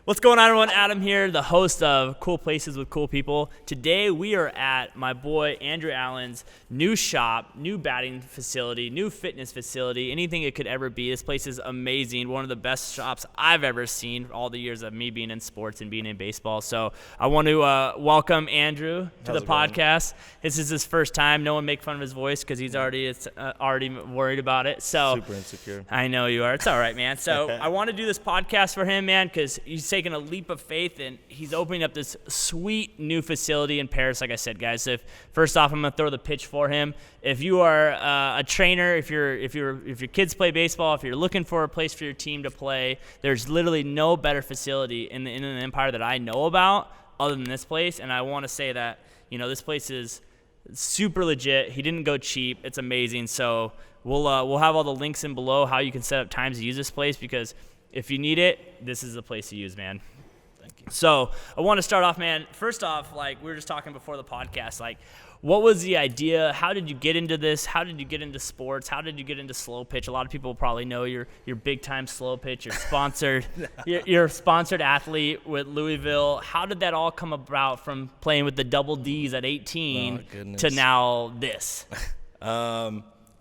What's going on, everyone? Adam here, the host of Cool Places with Cool People. Today we are at my boy Andrew Allen's new shop, new batting facility, new fitness facility, anything it could ever be. This place is amazing. One of the best shops I've ever seen all the years of me being in sports and being in baseball. So I want to welcome Andrew to the podcast. This is his first time. No one make fun of his voice because he's already worried about it. So super insecure. I know you are. It's all right, man. So I want to do this podcast for him, man, because he's taking a leap of faith and he's opening up this sweet new facility in Perris. Like I said, guys, first off, I'm gonna throw the pitch for him. If you are a trainer, if your kids play baseball, if you're looking for a place for your team to play, there's literally no better facility in the Empire that I know about other than this place. And I want to say that this place is super legit. He didn't go cheap. It's amazing. So we'll have all the links in below how you can set up times to use this place, because if you need it, this is the place to use, man. Thank you. So I want to start off, man. First off, like we were just talking before the podcast, like what was the idea? How did you get into this? How did you get into sports? How did you get into slow pitch? A lot of people probably know you're big time slow pitch. You're sponsored. You're a sponsored athlete with Louisville. How did that all come about from playing with the double D's at 18 to now this?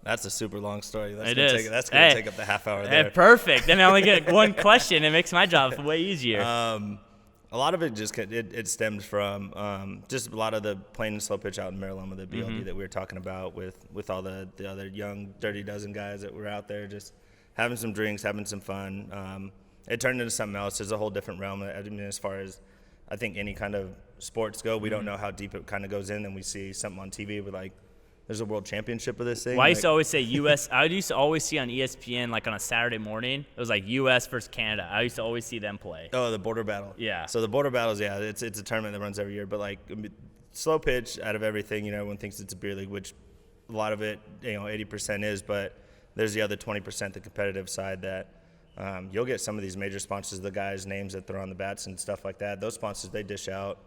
That's a super long story. That's going to take up the half hour there. Perfect. Then I only get one question. It makes my job way easier. A lot of it it stemmed from just a lot of the playing and slow pitch out in Maryland with the BLD that we were talking about with all the other young Dirty Dozen guys that were out there just having some drinks, having some fun. It turned into something else. There's a whole different realm. I mean, as far as I think any kind of sports go, we don't know how deep it kind of goes in. And we see something on TV with like, there's a world championship of this thing. Well, I used to always say U.S. I used to always see on ESPN, like on a Saturday morning, it was like U.S. versus Canada. I used to always see them play. Oh, the border battle. Yeah. So the border battles, yeah, it's a tournament that runs every year. But like slow pitch, out of everything, everyone thinks it's a beer league, which a lot of it, 80% is. But there's the other 20%, the competitive side, that you'll get some of these major sponsors, the guys' names that throw on the bats and stuff like that. Those sponsors, they dish out,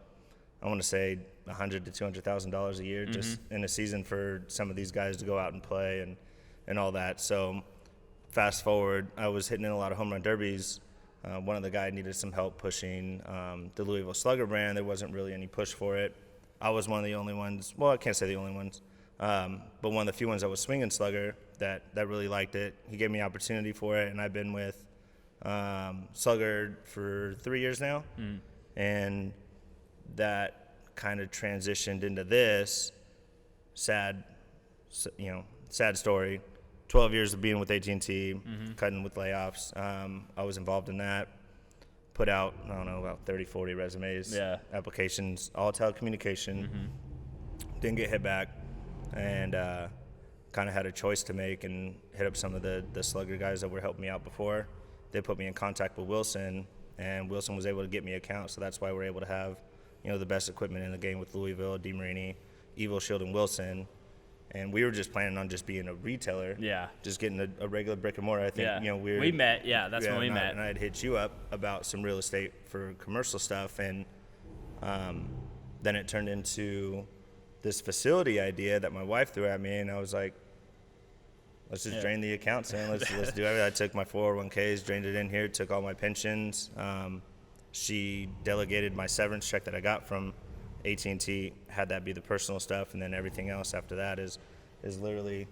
I want to say $100,000 to $200,000 a year just in a season for some of these guys to go out and play and all that. So fast forward, I was hitting in a lot of home run derbies. One of the guys needed some help pushing the Louisville Slugger brand. There wasn't really any push for it. I was one of the only ones. Well, I can't say the only ones, but one of the few ones that was swinging Slugger that really liked it. He gave me opportunity for it, and I've been with Slugger for 3 years now. And that kind of transitioned into this sad story. 12 years of being with AT&T, cutting with layoffs. I was involved in that. Put out, I don't know, about 30, 40 resumes, applications, all telecommunication. Didn't get hit back, and kind of had a choice to make and hit up some of the Slugger guys that were helping me out before. They put me in contact with Wilson, and Wilson was able to get me accounts, so that's why we're able to have the best equipment in the game with Louisville, DeMarini, Evil, Shield, and Wilson. And we were just planning on just being a retailer. Yeah. Just getting a regular brick and mortar. I think, we met. Yeah, that's when we met. And I had hit you up about some real estate for commercial stuff. And then it turned into this facility idea that my wife threw at me. And I was like, let's just drain the accounts in. Let's do everything. I took my 401ks, drained it in here, took all my pensions. She delegated my severance check that I got from AT&T, had that be the personal stuff, and then everything else after that is literally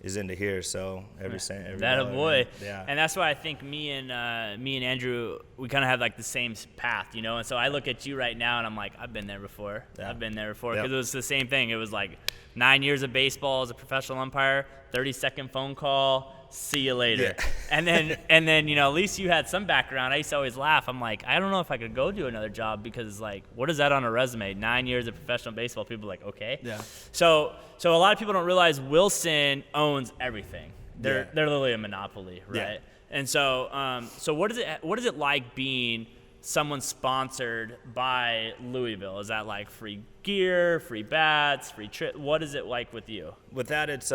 into here. So every cent, that a boy. Yeah. And that's why I think me and Andrew, we kind of have like the same path, And so I look at you right now, and I'm like, I've been there before. Yeah. I've been there before, because it was the same thing. It was like 9 years of baseball as a professional umpire, 30-second phone call. See you later. Yeah. and then at least you had some background. I used to always laugh. I'm like, I don't know if I could go do another job, because like, what is that on a resume? 9 years of professional baseball. People are like, okay. Yeah. So a lot of people don't realize Wilson owns everything. They're literally a monopoly, right? Yeah. And so what is it like being someone sponsored by Louisville? Is that like free gear, free bats, free trip? What is it like with you? With that, it's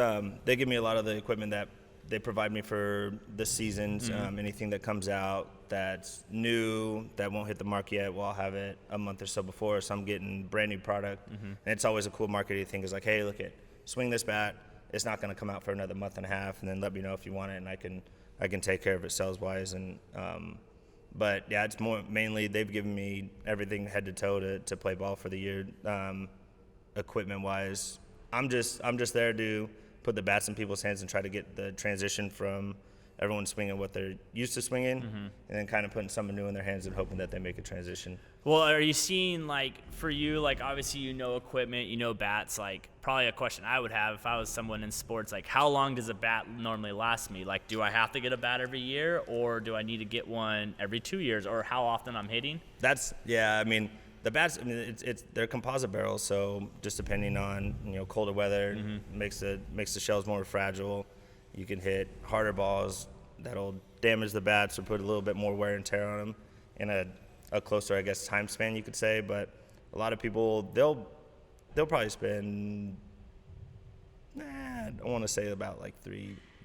they give me a lot of the equipment that they provide me for the seasons. Anything that comes out that's new, that won't hit the market yet, well, I'll have it a month or so before, so I'm getting brand new product. And it's always a cool marketing thing. It's like, hey, look at, swing this bat. It's not going to come out for another month and a half, and then let me know if you want it, and I can take care of it sales-wise. And But yeah, it's more mainly they've given me everything head to toe to play ball for the year. Equipment wise, I'm just there to put the bats in people's hands and try to get the transition from everyone swinging what they're used to swinging, and then kind of putting something new in their hands and hoping that they make a transition. Well, are you seeing, like, for you, like, obviously you know equipment, you know bats, like, probably a question I would have if I was someone in sports, like, how long does a bat normally last me? Like, do I have to get a bat every year, or do I need to get one every 2 years, or how often I'm hitting? I mean, the bats, I mean, they're composite barrels, so just depending on, colder weather, makes the shells more fragile. You can hit harder balls that'll damage the bats or put a little bit more wear and tear on them in a closer, I guess, time span, you could say. But a lot of people, they'll probably spend, I want to say about like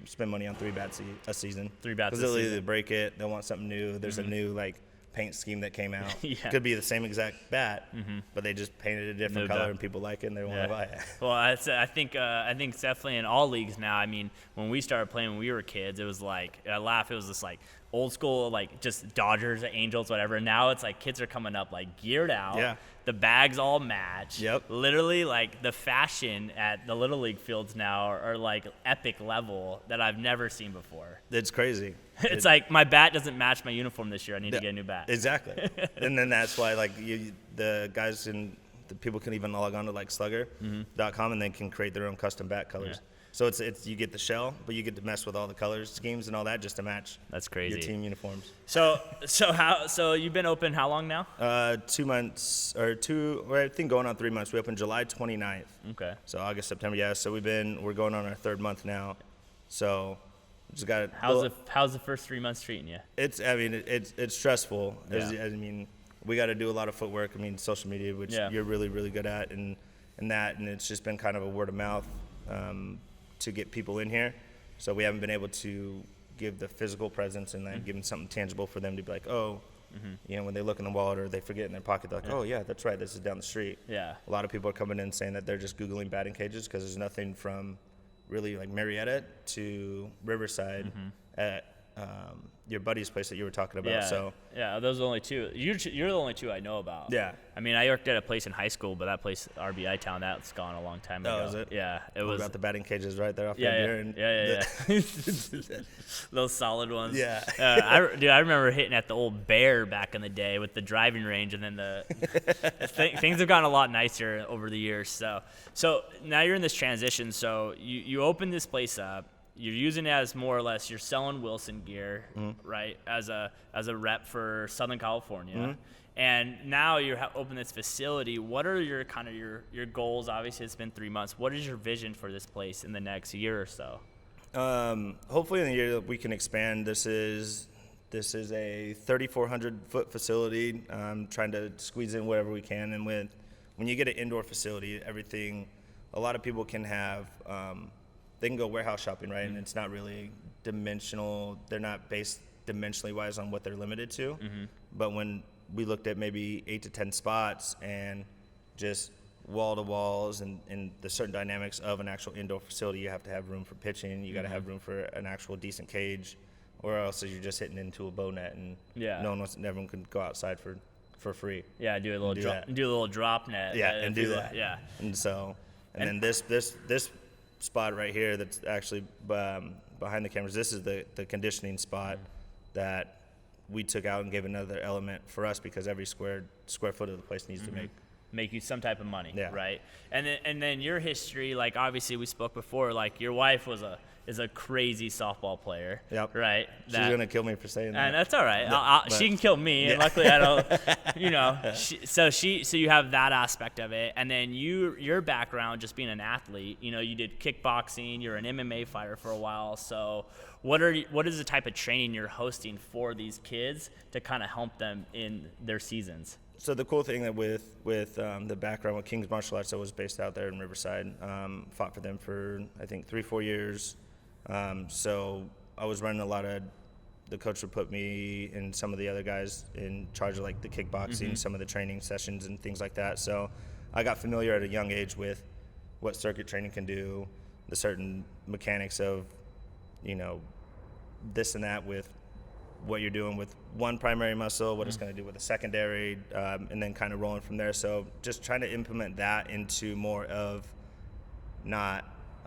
spend money on 3 bats a season. 3 bats because they'll either break it, they'll want something new. There's a new like paint scheme that came out. Yeah. Could be the same exact bat, but they just painted a different color and people like it and they want to buy it. Well, I think it's definitely in all leagues now. I mean, when we started playing when we were kids, it was like, I laugh, it was just like old school, like just Dodgers, Angels, whatever. Now it's like kids are coming up like geared out. Yeah. The bags all match. Yep. Literally, like the fashion at the Little League fields now are like epic level that I've never seen before. It's crazy. It's like my bat doesn't match my uniform this year. I need to get a new bat. Exactly. And then that's why like the guys and the people can even log on to like slugger.com and they can create their own custom bat colors. Yeah. So it's you get the shell, but you get to mess with all the colors schemes and all that just to match. That's crazy. Your team uniforms. So you've been open how long now? 2 months or I think going on 3 months. We opened July 29th. Okay. So August, September, yeah. So we're going on our 3rd month now. So just got how's the first 3 months treating you? It's stressful. Yeah. I mean, we got to do a lot of footwork. I mean, social media, which you're really, really good at, and it's just been kind of a word of mouth to get people in here. So we haven't been able to give the physical presence and then give them something tangible for them to be like, oh, when they look in the wallet or they forget in their pocket, they're like, oh yeah, that's right, this is down the street. Yeah. A lot of people are coming in saying that they're just Googling batting cages because there's nothing from really like Marietta to Riverside at your buddy's place that you were talking about. Yeah. So Those are the only 2. You're the only 2 I know about. Yeah. I mean, I worked at a place in high school, but that place, RBI Town, that's gone a long time ago. Oh, is it? Yeah, it what was. About the batting cages right there off Yeah. Those solid ones. Yeah. I remember hitting at the old Bear back in the day with the driving range, and then things have gotten a lot nicer over the years. So now you're in this transition. So you open this place up. You're using it as more or less you're selling Wilson gear, right? As a rep for Southern California, and now you're open this facility. What are your kind of your goals? Obviously, it's been 3 months. What is your vision for this place in the next year or so? Hopefully, in the year that we can expand. This is a 3,400 foot facility. Trying to squeeze in whatever we can, and when you get an indoor facility, everything. A lot of people can have. They can go warehouse shopping, right? And it's not really dimensional. They're not based dimensionally wise on what they're limited to. But when we looked at maybe 8 to 10 spots and just wall to walls and the certain dynamics of an actual indoor facility, you have to have room for pitching. You got to have room for an actual decent cage, or else you're just hitting into a bow net and everyone can go outside for free. Yeah, do a little drop net. Yeah, and do that. Yeah. And then this spot right here that's actually behind the cameras, this is the conditioning spot that we took out and gave another element for us because every square foot of the place needs to make you some type of money, yeah. Right? And then your history, like obviously we spoke before, like your wife is a crazy softball player. Yep. Right. She's gonna kill me for saying that. And that's all right. She can kill me, and luckily I don't. So you have that aspect of it, and then your background just being an athlete. You did kickboxing. You're an MMA fighter for a while. So what is the type of training you're hosting for these kids to kind of help them in their seasons? So the cool thing that with the background with King's Martial Arts, I was based out there in Riverside, fought for them for I think 3-4 years. So I was running a lot of, the coach would put me and some of the other guys in charge of like the kickboxing, some of the training sessions and things like that. So I got familiar at a young age with what circuit training can do, the certain mechanics of, this and that with what you're doing with one primary muscle, what it's going to do with a secondary, and then kind of rolling from there. So just trying to implement that into more of I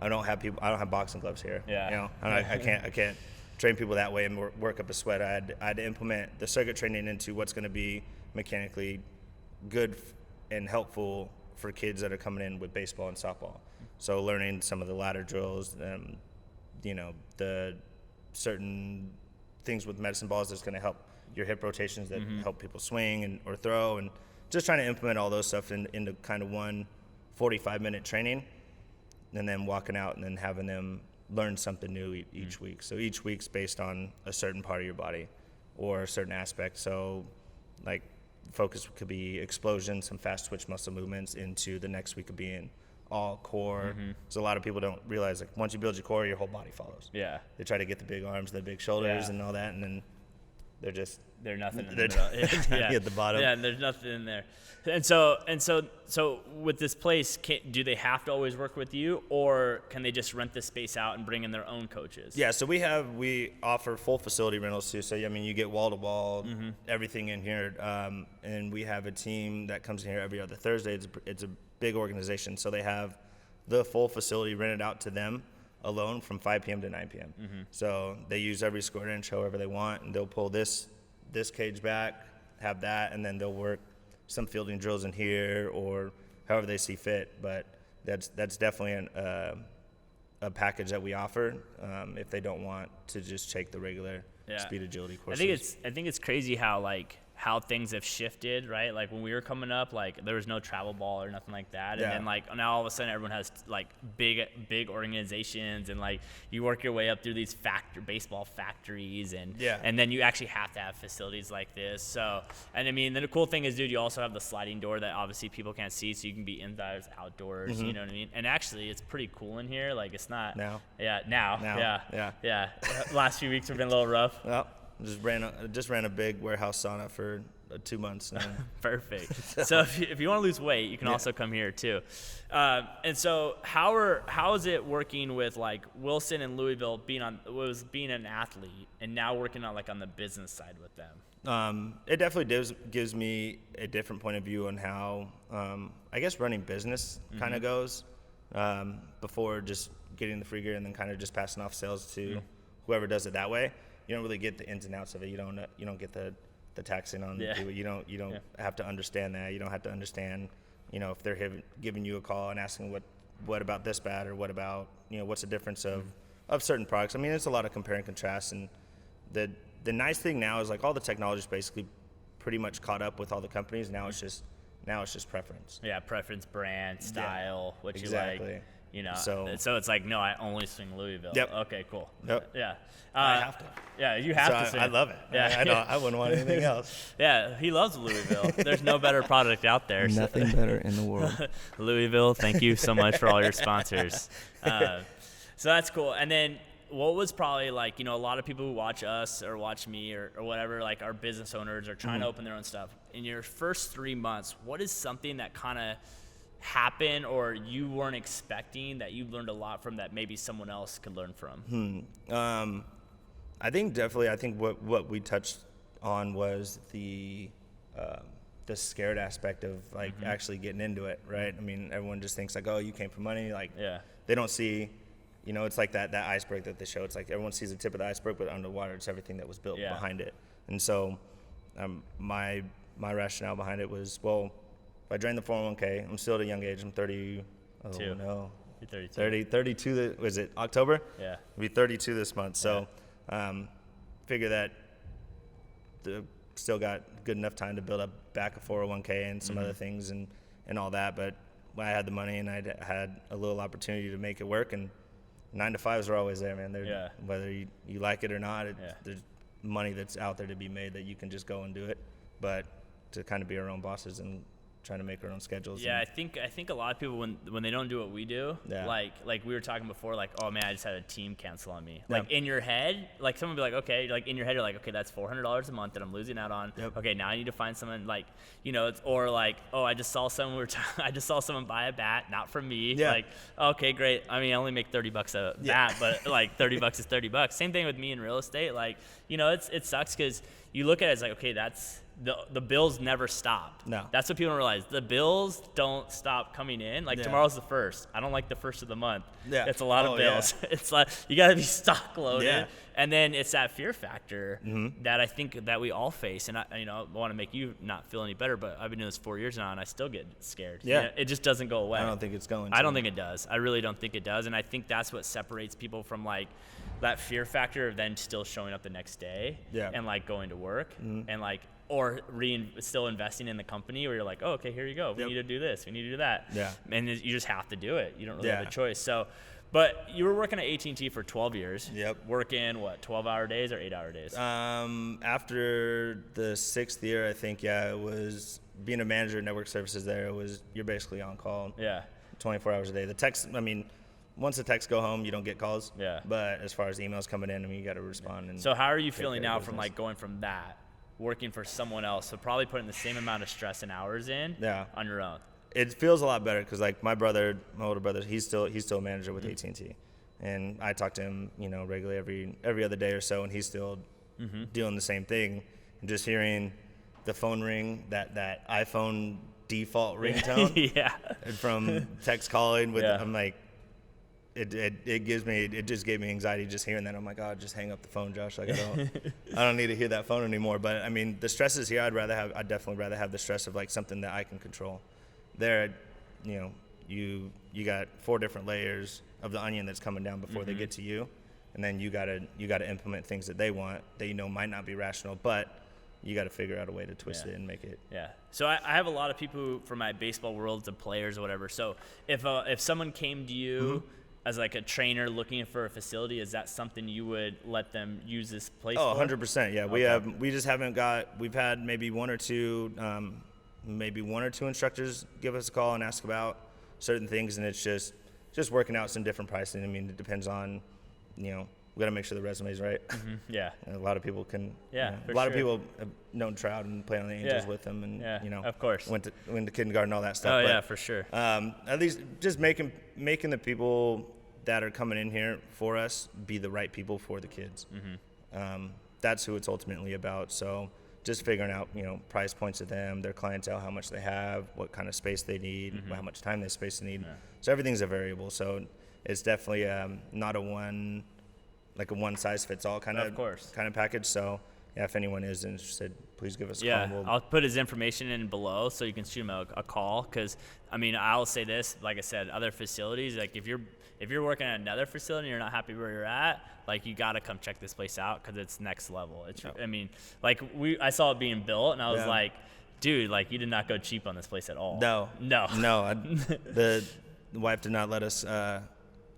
don't have boxing gloves here. Yeah. You know, I can't train people that way and work up a sweat. I had to implement the circuit training into what's going to be mechanically good and helpful for kids that are coming in with baseball and softball. So learning some of the ladder drills, you know, the certain things with medicine balls that's going to help your hip rotations that help people swing or throw, and just trying to implement all those stuff into kind of one 45-minute training, and then walking out and then having them learn something new each week. So each week's based on a certain part of your body or a certain aspect. So like focus could be explosion, some fast twitch muscle movements, into the next week could be in all core. So a lot of people don't realize, like, once you build your core, your whole body follows. Yeah. They try to get the big arms, the big shoulders and all that, and then they're nothing in the middle. at the bottom. Yeah, and there's nothing in there. And so with this place, do they have to always work with you, or can they just rent this space out and bring in their own coaches? Yeah, so we offer full facility rentals too. So I mean, you get wall to wall, everything in here, and we have a team that comes in here every other Thursday. It's a big organization, so they have the full facility rented out to them alone from 5 p.m. to 9 p.m. So they use every square inch however they want, and they'll pull this cage back, have that, and then they'll work some fielding drills in here or however they see fit. But that's definitely a package that we offer if they don't want to just take the regular speed agility courses. I think it's crazy how things have shifted, right? Like when we were coming up, like there was no travel ball or nothing like that. And then like now all of a sudden everyone has like big organizations, and like you work your way up through these baseball factories, and then you actually have to have facilities like this. So, and I mean, the cool thing is, dude, you also have the sliding door that obviously people can't see, so you can be indoors, outdoors, you know what I mean? And actually it's pretty cool in here. Like it's not. Now. Yeah. Last few weeks have been a little rough. Well, just ran a big warehouse sauna for 2 months. Perfect. So if you want to lose weight, you can also come here too. And so how is it working with like Wilson and Louisville being an athlete and now working on the business side with them? It definitely gives me a different point of view on how I guess running business kind of goes, before just getting the free gear and then kind of just passing off sales to whoever does it that way. You don't really get the ins and outs of it. You don't get the taxing on people. You don't have to understand that. You don't have to understand, if they're giving you a call and asking what about this bat, or what about, what's the difference of certain products. I mean, it's a lot of compare and contrast, and the nice thing now is like all the technology is basically pretty much caught up with all the companies. Now it's just preference. Yeah, preference, brand, style, what exactly. you like. So it's like, no, I only swing Louisville. Yep. Okay, cool. Yep. Yeah. I have to. Yeah, you have to swing. I love it. Yeah. I wouldn't want anything else. Yeah, he loves Louisville. There's no better product out there. Nothing better in the world. Louisville, thank you so much for all your sponsors. So that's cool. And then what was probably like, a lot of people who watch us or watch me or whatever, like our business owners are trying to open their own stuff. In your first 3 months, what is something that kind of happen or you weren't expecting that you learned a lot from that maybe someone else could learn from? I think what we touched on was the scared aspect of like actually getting into it, right? I mean, everyone just thinks like, oh, you came for money. Like they don't see, it's like that iceberg that they show. It's like everyone sees the tip of the iceberg, but underwater it's everything that was built behind it. And so my rationale behind it was, well, if I drain the 401k, I'm still at a young age. I'm 30. Oh, no. You're 32. 32. Was it October? Yeah. I'll be 32 this month. So figure that still got good enough time to build up back a 401k and some other things and all that. But when I had the money and I had a little opportunity to make it work, and 9 to 5s are always there, man. Whether you like it or not, there's money that's out there to be made that you can just go and do it. But to kind of be our own bosses and trying to make our own schedules. Yeah, I think a lot of people when they don't do what we do, like we were talking before, like, oh man, I just had a team cancel on me. Like in your head, like someone would be like, okay, like in your head you're like, okay, that's $400 a month that I'm losing out on. Okay, now I need to find someone, like, you know, or like, oh, I just saw someone I just saw someone buy a bat, not from me. Like, okay, great. I mean, I only make $30 a bat, but like $30 is $30. Same thing with me in real estate. Like, you know, it sucks because you look at it as like, okay, that's the bills never stop. No. That's what people don't realize. The bills don't stop coming in. Like tomorrow's the 1st. I don't like the 1st of the month. Yeah. It's a lot of bills. It's like you got to be stock loaded. Yeah. And then it's that fear factor that I think that we all face. And I want to make you not feel any better, but I've been doing this 4 years now and I still get scared. Yeah. You know, it just doesn't go away. I don't think it's going to. I don't think it does. I really don't think it does. And I think that's what separates people from like that fear factor of then still showing up the next day and like going to work and like, or still investing in the company where you're like, oh, okay, here you go. We need to do this. We need to do that. Yeah. And you just have to do it. You don't really have a choice. So, but you were working at AT&T for 12 years. Yep. Working, what, 12-hour days or 8-hour days? After the 6th year, I think, it was being a manager of network services there. You're basically on call. Yeah. 24 hours a day. The text, I mean, once the texts go home, you don't get calls. Yeah. But as far as emails coming in, I mean, you got to respond. And so how are you feeling now from like going from that, working for someone else, so probably putting the same amount of stress and hours in on your own? It feels a lot better because like my older brother, he's still a manager with AT&T, and I talk to him, you know, regularly every other day or so, and he's still doing the same thing. And just hearing the phone ring, that iPhone default ringtone, from text calling with, I'm like, it just gave me anxiety just hearing that. I'm like, oh, just hang up the phone, Josh. Like I don't need to hear that phone anymore. But I mean, the stress is here. I'd definitely rather have the stress of like something that I can control. There, you know, you got 4 different layers of the onion that's coming down before they get to you, and then you gotta implement things that they want that you know might not be rational, but you got to figure out a way to twist it and make it. Yeah. So I have a lot of people who, from my baseball world, to players or whatever. So if someone came to you as like a trainer looking for a facility, is that something you would let them use this place for? 100%. Yeah. Okay. We just haven't we've had maybe one or two instructors give us a call and ask about certain things, and it's just working out some different pricing. I mean, it depends on, you know, we got to make sure the resume's right. Yeah. And a lot of people can. Yeah. A lot of people have known Trout and played on the Angels with him, and you know, of course, went to kindergarten, all that stuff. Oh, yeah, for sure. At least just making the people that are coming in here for us be the right people for the kids. That's who it's ultimately about. So just figuring out, you know, price points of them, their clientele, how much they have, what kind of space they need, how much time they need. So everything's a variable. So it's definitely not a one size fits all kind of package. So yeah, if anyone is interested, please give us a call. Yeah, I'll put his information in below so you can shoot him a call. Because I mean, I'll say this, like I said, other facilities, like if you're working at another facility and you're not happy where you're at, like you gotta come check this place out because it's next level. I mean, like I saw it being built and I was like, dude, like you did not go cheap on this place at all. No. The wife did not let us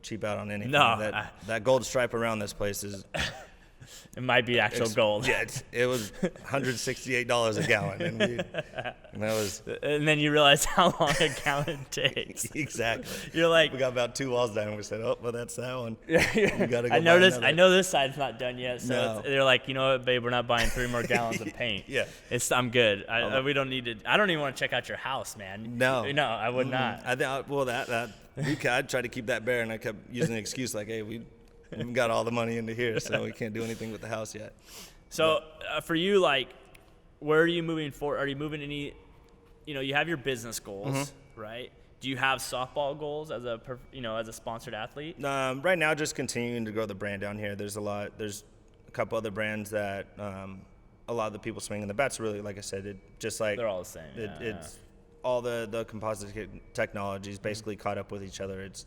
cheap out on anything. No, that gold stripe around this place is. It might be actual gold. Yeah, it was $168 a gallon, and then you realize how long a gallon takes. Exactly. You're like, we got about 2 walls down, and we said, oh, well, that's that one. You gotta go. I know this side's not done yet, so they're like, you know what, babe, we're not buying 3 more gallons of paint. Yeah, I'm good. We don't need to. I don't even want to check out your house, man. No, I would not. I tried to keep that bare, and I kept using an excuse like, hey, we haven't got all the money into here, so we can't do anything with the house yet. So for you, like, where are you moving forward? Are you moving any, you know, you have your business goals, right? Do you have softball goals as a sponsored athlete? Right now, just continuing to grow the brand down here. There's a couple other brands that a lot of the people swinging the bats really, like I said, they're all the same. It's all the composite technologies basically caught up with each other. It's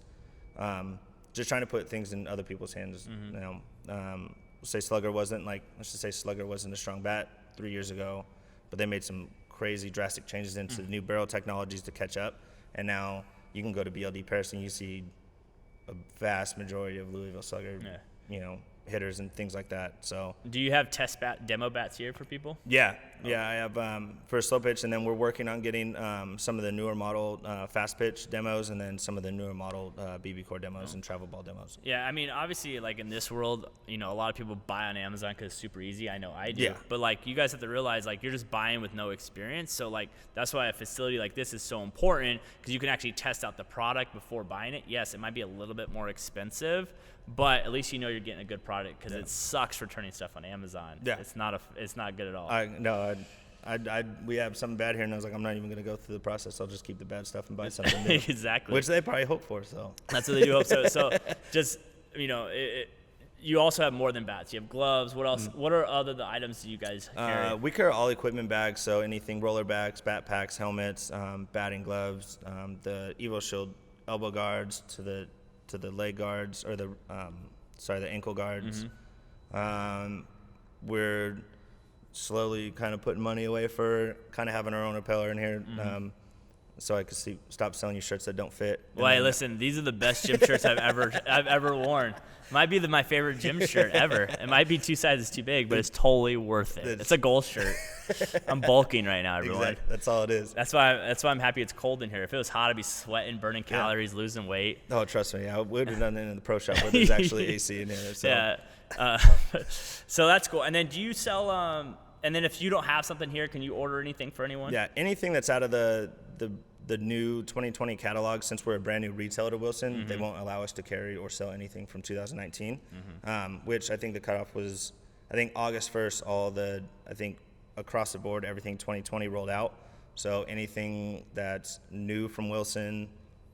just trying to put things in other people's hands. You know, let's just say Slugger wasn't a strong bat 3 years ago, but they made some crazy drastic changes into the new barrel technologies to catch up. And now you can go to BLD Perris and you see a vast majority of Louisville Slugger, you know, hitters and things like that. So do you have demo bats here for people? Yeah, I have for slow pitch, and then we're working on getting some of the newer model fast pitch demos, and then some of the newer model BB core demos and travel ball demos. Yeah, I mean, obviously, like in this world, a lot of people buy on Amazon because it's super easy. I know I do. Yeah. But like, you guys have to realize, like, you're just buying with no experience. So like, that's why a facility like this is so important, because you can actually test out the product before buying it. Yes, it might be a little bit more expensive, but at least you're getting a good product, because it sucks returning stuff on Amazon. Yeah. It's not good at all. We have something bad here, and I was like, I'm not even going to go through the process. I'll just keep the bad stuff and buy something new. Exactly. Which they probably hope for, so. That's what they do hope so. So just, you also have more than bats. You have gloves. What else? What are the items that you guys carry? We carry all equipment bags, so anything roller bags, bat packs, helmets, batting gloves, the Evo Shield elbow guards to the leg guards, or the ankle guards. We're slowly kind of putting money away for kind of having our own repeller in here, so I could stop selling you shirts that don't fit. Well, hey, listen, these are the best gym shirts I've ever worn. Might be my favorite gym shirt ever. It might be 2 sizes too big, but it's totally worth it. It's a goal shirt. I'm bulking right now, everyone. Exactly. That's all it is. That's why I'm happy it's cold in here. If it was hot, I'd be sweating, burning calories, losing weight. Oh, trust me. Yeah, we would have done it in the pro shop where there's actually AC in here. So. Yeah. So that's cool. And then do you sell? And then if you don't have something here, can you order anything for anyone? Yeah, anything that's out of the new 2020 catalog. Since we're a brand new retailer to Wilson, they won't allow us to carry or sell anything from 2019, which I think the cutoff was, August 1st, across the board, everything 2020 rolled out. So anything that's new from Wilson,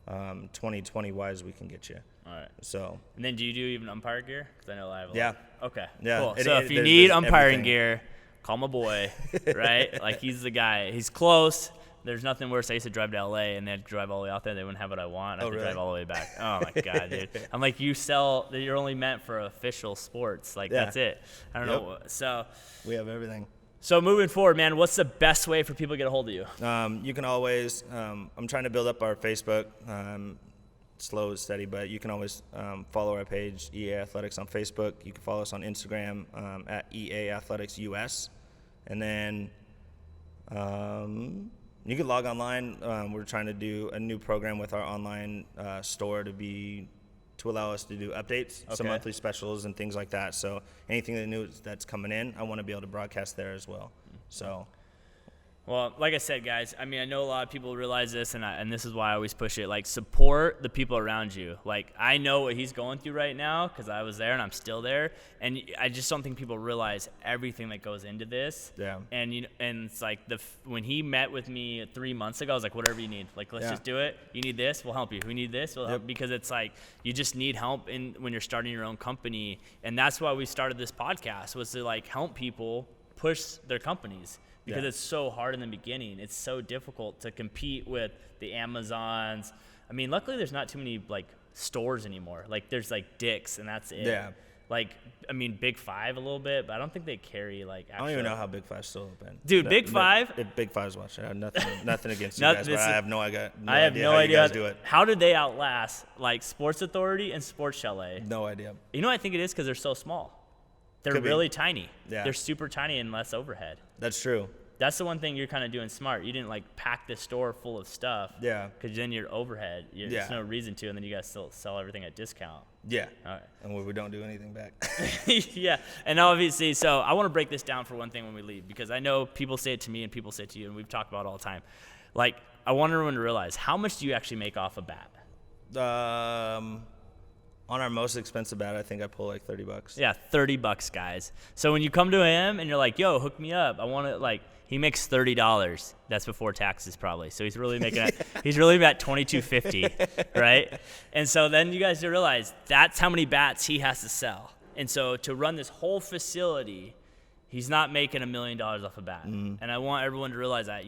2020 wise, we can get you. All right. So. And then do you do even umpire gear? Because I know I have a lot. Yeah. Okay. Yeah. Cool. So if you need umpiring gear, call my boy, right? Like, he's the guy. He's close. There's nothing worse. I used to drive to LA and then drive all the way out there. They wouldn't have what I want. I have to drive all the way back. Oh my God, dude. I'm like, you're only meant for official sports. Like, that's it. I don't know. So we have everything. So moving forward, man, what's the best way for people to get a hold of you? You can always, I'm trying to build up our Facebook, slow and steady, but you can always follow our page, EA Athletics on Facebook. You can follow us on Instagram at EA Athletics US. And then you can log online. We're trying to do a new program with our online store to allow us to do updates, some monthly specials and things like that. So anything that's coming in, I want to be able to broadcast there as well. So. Well, like I said, guys, I mean, I know a lot of people realize this, and this is why I always push it. Like, support the people around you. Like, I know what he's going through right now because I was there and I'm still there, and I just don't think people realize everything that goes into this. Yeah. And and it's like when he met with me 3 months ago, I was like, whatever you need, like, let's just do it. You need this, we'll help you. We need this, we'll help. Because it's like you just need help when you're starting your own company, and that's why we started this podcast, was to like help people push their companies. Because it's so hard in the beginning. It's so difficult to compete with the Amazons. I mean, luckily there's not too many like stores anymore. Like, there's like Dick's and that's it. Yeah. Like, I mean, Big Five a little bit, but I don't think they carry like actual. I don't even know how Big Five's still open. Dude, Big Five? Big Five's watching. I have nothing against you guys, but I have no idea. I have no idea how you guys do it. How did they outlast like Sports Authority and Sports Chalet? No idea. You know what I think it is? Because they're so small. They're really tiny. Yeah. They're super tiny and less overhead. That's true. That's the one thing you're kind of doing smart. You didn't like pack the store full of stuff. Yeah. Because then your overhead, there's no reason to, and then you guys still sell everything at discount. Yeah. All right. And we don't do anything back. Yeah. And obviously, so I want to break this down for one thing when we leave, because I know people say it to me and people say it to you, and we've talked about it all the time. Like, I want everyone to realize, how much do you actually make off a bat? On our most expensive bat, I think I pull like $30. Yeah, $30, guys. So when you come to him and you're like, yo, hook me up, I want to, like, he makes $30. That's before taxes probably. So he's really making he's really about $22.50, right? And so then you guys realize that's how many bats he has to sell. And so to run this whole facility, he's not making $1 million off a bat. And I want everyone to realize that.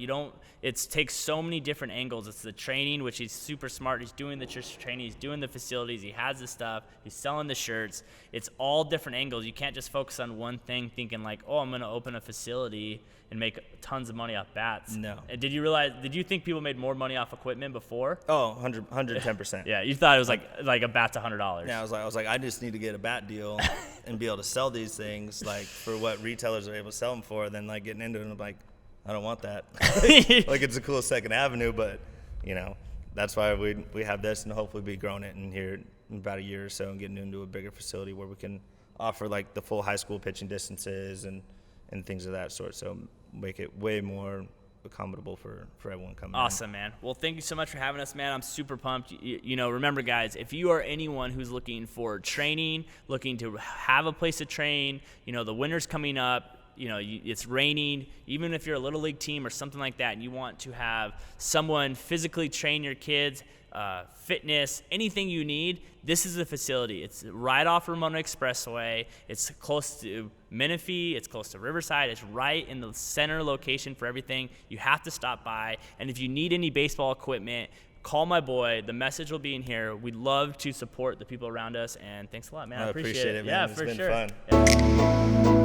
It takes so many different angles. It's the training, which he's super smart. He's doing the training. He's doing the facilities. He has the stuff. He's selling the shirts. It's all different angles. You can't just focus on one thing thinking like, oh, I'm going to open a facility and make tons of money off bats. No. And did you think people made more money off equipment before? Oh, 110%. Yeah, you thought it was like a bat's $100. Yeah, I was like, I just need to get a bat deal. and be able to sell these things like for what retailers are able to sell them for, then like getting into it, and I'm like, I don't want that. Like it's a cool second avenue, but you know, that's why we have this, and hopefully be growing it in here in about a year or so and getting into a bigger facility where we can offer like the full high school pitching distances and things of that sort. So make it way more accommodable for everyone coming in. Awesome, man. Well, thank you so much for having us, man. I'm super pumped. You know, remember, guys, if you are anyone who's looking for training, looking to have a place to train, you know, the winter's coming up, you know, it's raining, even if you're a little league team or something like that, and you want to have someone physically train your kids, fitness, anything you need, this is the facility. It's right off Ramona Expressway. It's close to Menifee. It's close to Riverside. It's right in the center location for everything. You have to stop by. And if you need any baseball equipment, call my boy. The message will be in here. We'd love to support the people around us. And thanks a lot, man. I appreciate it. Man. Yeah, it's for been sure. fun. Yeah.